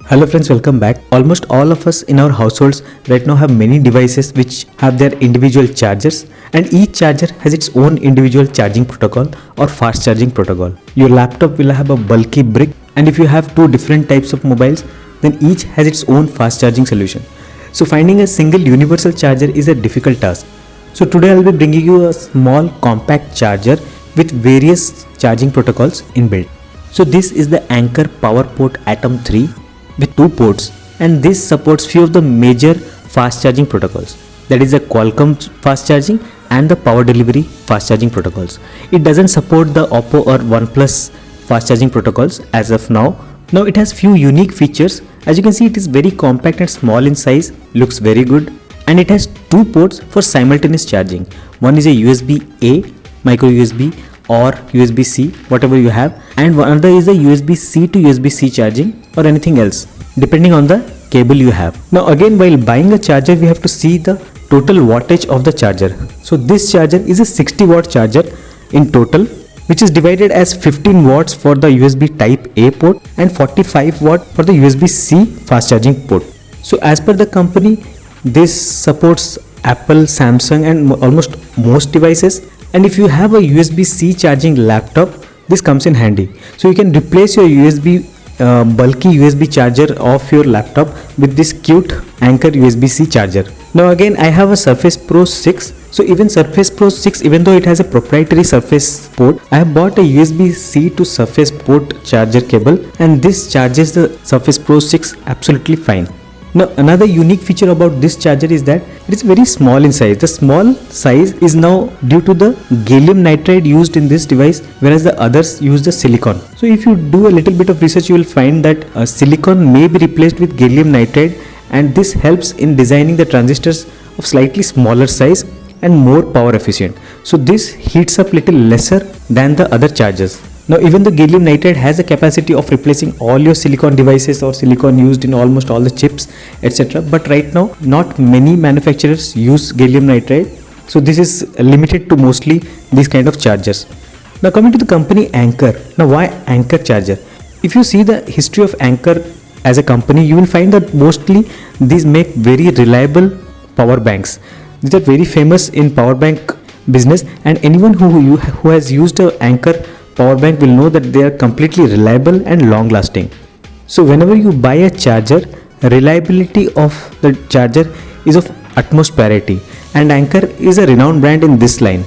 Hello friends, welcome back. Almost all of us in our households right now have many devices which have their individual chargers, and each charger has its own individual charging protocol or fast charging protocol. Your laptop will have a bulky brick, and if you have two different types of mobiles, then each has its own fast charging solution. So finding a single universal charger is a difficult task. So today I'll be bringing you a small compact charger with various charging protocols inbuilt. So this is the Anker PowerPort Atom 3 with two ports, and this supports few of the major fast charging protocols, that is the Qualcomm fast charging and the power delivery fast charging protocols. It doesn't support the Oppo or OnePlus fast charging protocols as of now. Now it has few unique features. As you can see, it is very compact and small in size, looks very good, and it has two ports for simultaneous charging. One is a USB-A, micro USB, or USB-C, whatever you have, and another is a USB-C to USB-C charging or anything else depending on the cable you have. Now again, while buying a charger, we have to see the total wattage of the charger. So this charger is a 60 watt charger in total, which is divided as 15 watts for the USB type A port and 45 watt for the USB-C fast charging port. So as per the company, this supports Apple, Samsung and almost most devices. And if you have a USB-C charging laptop, this comes in handy. So you can replace your bulky USB charger of your laptop with this cute Anker USB-C charger. Now again, I have a Surface Pro 6. So even Surface Pro 6, even though it has a proprietary Surface port, I have bought a USB-C to Surface port charger cable, and this charges the Surface Pro 6 absolutely fine. Now another unique feature about this charger is that it is very small in size. The small size is now due to the gallium nitride used in this device, whereas the others use the silicon. So if you do a little bit of research, you will find that silicon may be replaced with gallium nitride, and this helps in designing the transistors of slightly smaller size and more power efficient. So this heats up little lesser than the other chargers. Now even the gallium nitride has a capacity of replacing all your silicon devices or silicon used in almost all the chips, etc. But right now not many manufacturers use gallium nitride. So this is limited to mostly these kind of chargers. Now coming to the company Anker. Now why Anker charger? If you see the history of Anker as a company, you will find that mostly these make very reliable power banks. These are very famous in power bank business, and anyone who has used a Anker power bank will know that they are completely reliable and long lasting. So whenever you buy a charger, reliability of the charger is of utmost priority, and Anker is a renowned brand in this line.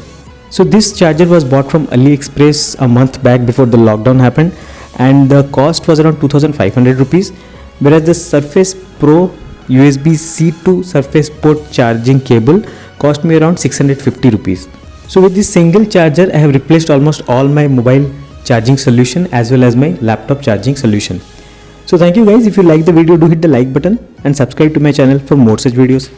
So this charger was bought from AliExpress a month back before the lockdown happened, and the cost was around 2,500 rupees, whereas the Surface Pro USB-C to Surface port charging cable cost me around 650 rupees. So with this single charger, I have replaced almost all my mobile charging solution as well as my laptop charging solution. So thank you guys. If you like the video, do hit the like button and subscribe to my channel for more such videos.